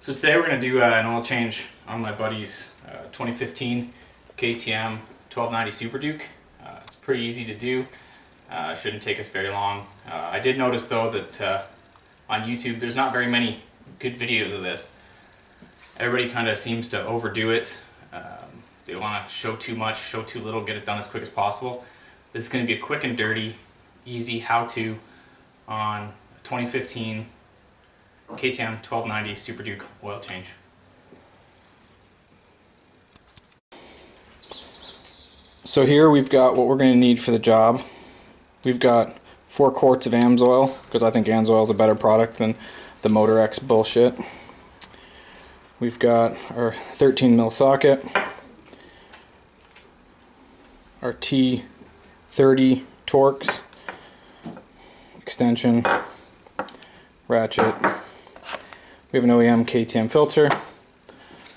So today we're going to do an oil change on my buddy's 2015 KTM 1290 Superduke. It's pretty easy to do. Shouldn't take us very long. I did notice though that on YouTube there's not very many good videos of this. Everybody kind of seems to overdo it. They want to show too much, show too little, get it done as quick as possible. This is going to be a quick and dirty, easy how-to on 2015 KTM 1290 Superduke oil change. So here we've got what we're going to need for the job. We've got 4 quarts of AMSOIL, because I think AMSOIL is a better product than the Motor X bullshit. We've got our 13 mil socket, our T30 Torx, extension, ratchet. We have an OEM KTM filter,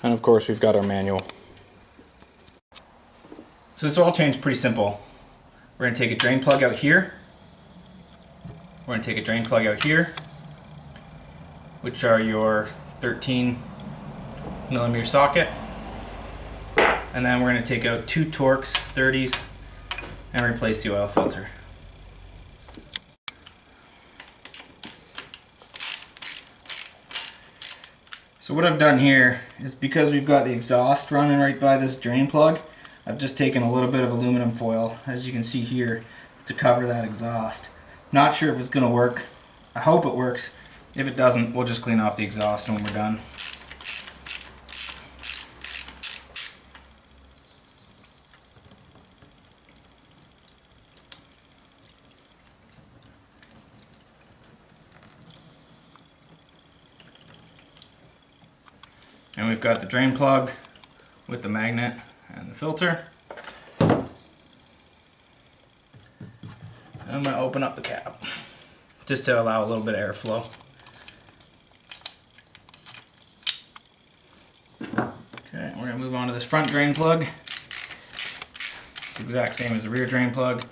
and of course we've got our manual. So this oil change is pretty simple. We're going to take a drain plug out here. We're going to take a drain plug out here, which are your 13mm socket. And then we're going to take out 2 Torx 30s and replace the oil filter. So what I've done here is, because we've got the exhaust running right by this drain plug, I've just taken a little bit of aluminum foil, as you can see here, to cover that exhaust. Not sure if it's going to work. I hope it works. If it doesn't, we'll just clean off the exhaust when we're done. And we've got the drain plug with the magnet and the filter. And I'm going to open up the cap just to allow a little bit of airflow. Okay, we're going to move on to this front drain plug. It's the exact same as the rear drain plug.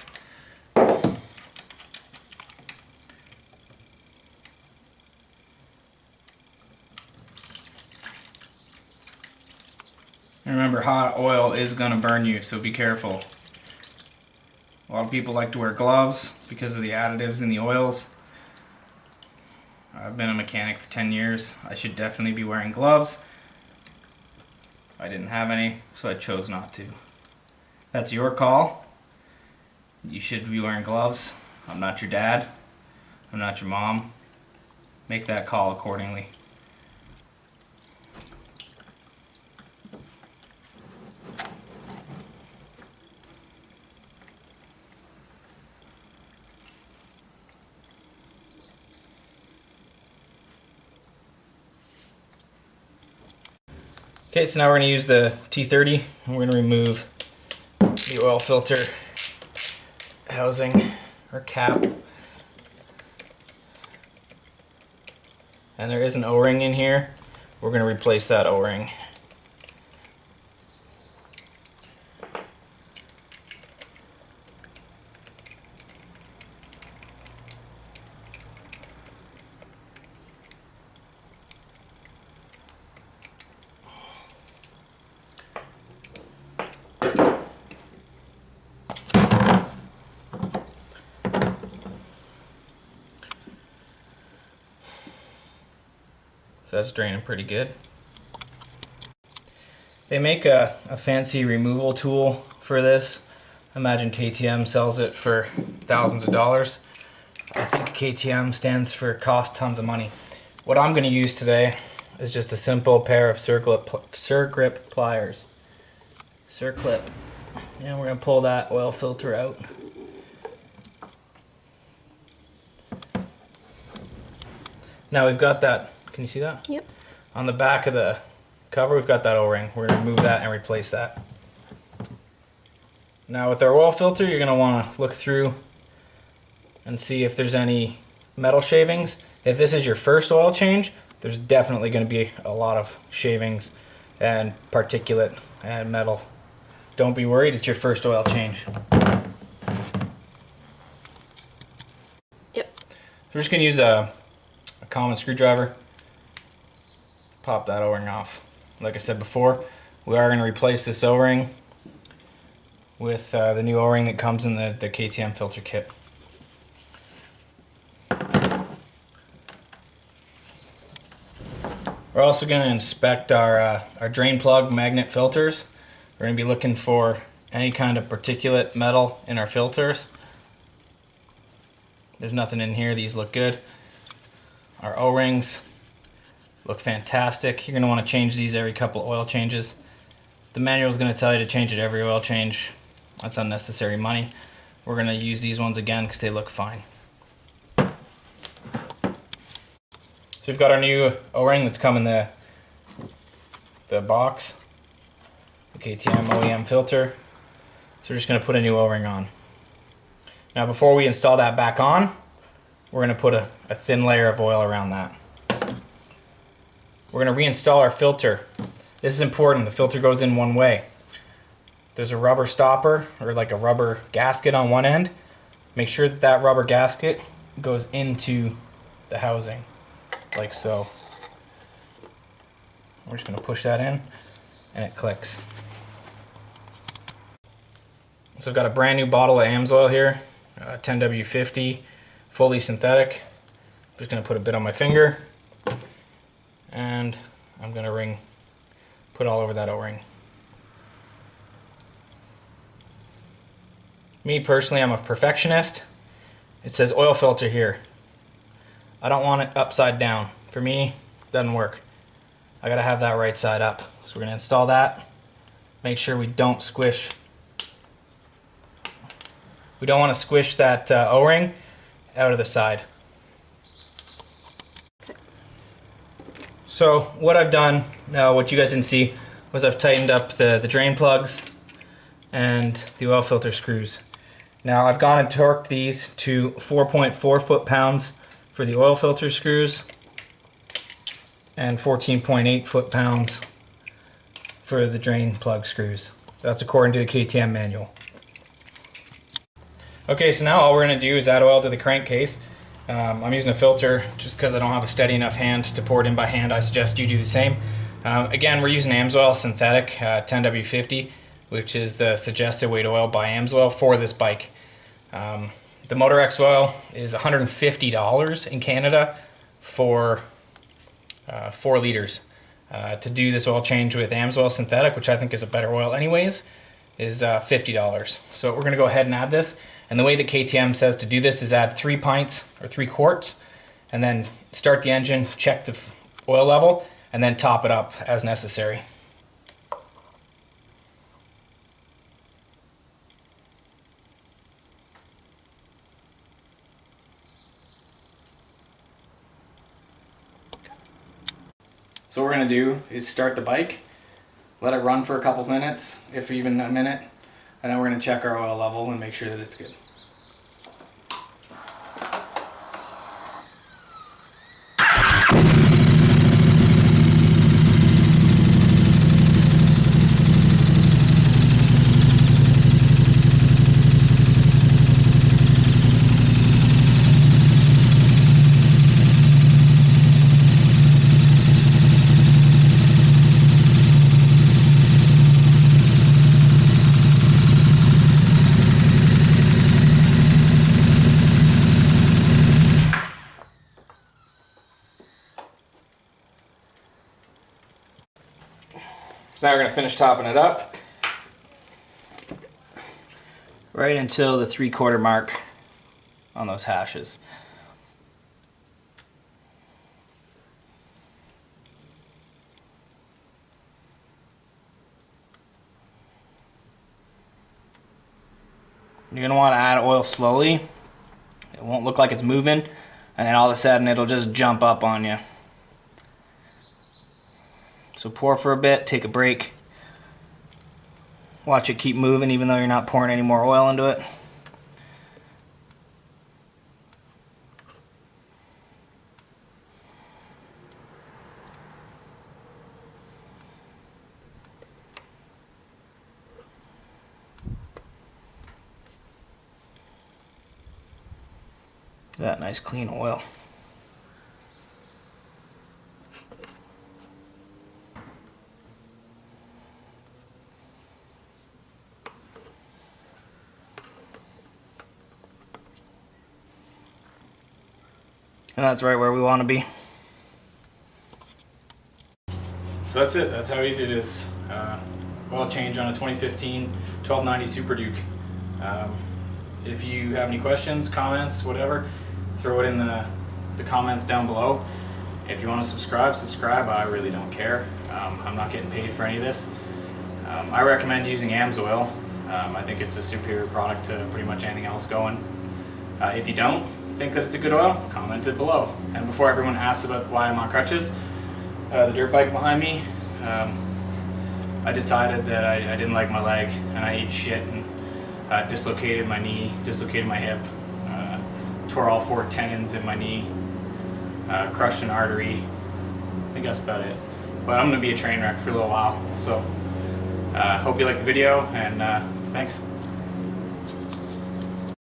And remember, hot oil is going to burn you, so be careful. A lot of people like to wear gloves because of the additives in the oils. I've been a mechanic for 10 years. I should definitely be wearing gloves. I didn't have any, so I chose not to. That's your call. You should be wearing gloves. I'm not your dad. I'm not your mom. Make that call accordingly. Okay, so now we're going to use the T30 and we're going to remove the oil filter housing or cap. And there is an O-ring in here. We're going to replace that O-ring. So that's draining pretty good. They make a fancy removal tool for this. I imagine KTM sells it for thousands of dollars. I think KTM stands for cost tons of money. What I'm going to use today is just a simple pair of Surgrip pliers. Surclip. And we're going to pull that oil filter out. Now we've got that. Can you see that? Yep. On the back of the cover, we've got that O-ring. We're going to remove that and replace that. Now with our oil filter, you're going to want to look through and see if there's any metal shavings. If this is your first oil change, there's definitely going to be a lot of shavings and particulate and metal. Don't be worried, it's your first oil change. Yep. So we're just going to use a common screwdriver. pop that O-ring off. Like I said before, we are going to replace this O-ring with the new O-ring that comes in the KTM filter kit. We're also going to inspect our drain plug magnet filters. We're going to be looking for any kind of particulate metal in our filters. There's nothing in here. These look good. Our O-rings look fantastic. You're going to want to change these every couple oil changes. The manual is going to tell you to change it every oil change. That's unnecessary money. We're going to use these ones again because they look fine. So we've got our new O-ring that's come in the box, the KTM OEM filter. So we're just going to put a new O-ring on. Now before we install that back on, we're going to put a thin layer of oil around that. We're going to reinstall our filter. This is important. The filter goes in one way. There's a rubber stopper or like a rubber gasket on one end. Make sure that that rubber gasket goes into the housing, like so. We're just going to push that in and it clicks. So I've got a brand new bottle of AMSOIL here, 10W50, fully synthetic. I'm just going to put a bit on my finger and I'm going to put all over that O-ring. Me personally, I'm a perfectionist. It says oil filter here. I don't want it upside down. For me, it doesn't work. I gotta have that right side up. So we're gonna install that. Make sure we don't squish. We don't want to squish that O-ring out of the side. So what I've done, now what you guys didn't see, was I've tightened up the drain plugs and the oil filter screws. Now I've gone and torqued these to 4.4 foot-pounds for the oil filter screws and 14.8 foot-pounds for the drain plug screws. That's according to the KTM manual. Okay, so now all we're going to do is add oil to the crankcase. I'm using a filter just because I don't have a steady enough hand to pour it in by hand. I suggest you do the same. Again, we're using AMSOIL synthetic 10W50, which is the suggested weight oil by AMSOIL for this bike. The Motor X oil is $150 in Canada for 4 liters. To do this oil change with AMSOIL synthetic, which I think is a better oil anyways, is $50. So we're going to go ahead and add this. And the way that KTM says to do this is add 3 pints or 3 quarts, and then start the engine, check the oil level, and then top it up as necessary. So what we're going to do is start the bike, let it run for a couple minutes, if even a minute, and then we're going to check our oil level and make sure that it's good. So now we're going to finish topping it up right until the 3/4 mark on those hashes. You're going to want to add oil slowly. It won't look like it's moving, and then all of a sudden it'll just jump up on you. So pour for a bit, take a break. Watch it keep moving even though you're not pouring any more oil into it. That nice clean oil. And that's right where we want to be. So that's it. That's how easy it is. Oil change on a 2015 1290 Superduke. If you have any questions, comments, whatever, throw it in the comments down below. If you want to subscribe. I really don't care. I'm not getting paid for any of this. I recommend using AMSOIL. I think it's a superior product to pretty much anything else going. If you don't think that it's a good oil, comment it below. And before everyone asks about why I'm on crutches, the dirt bike behind me, I decided that I didn't like my leg, and I ate shit and dislocated my knee, dislocated my hip, tore all 4 tendons in my knee, crushed an artery. I think that's about it. But I'm going to be a train wreck for a little while. So hope you liked the video, and thanks.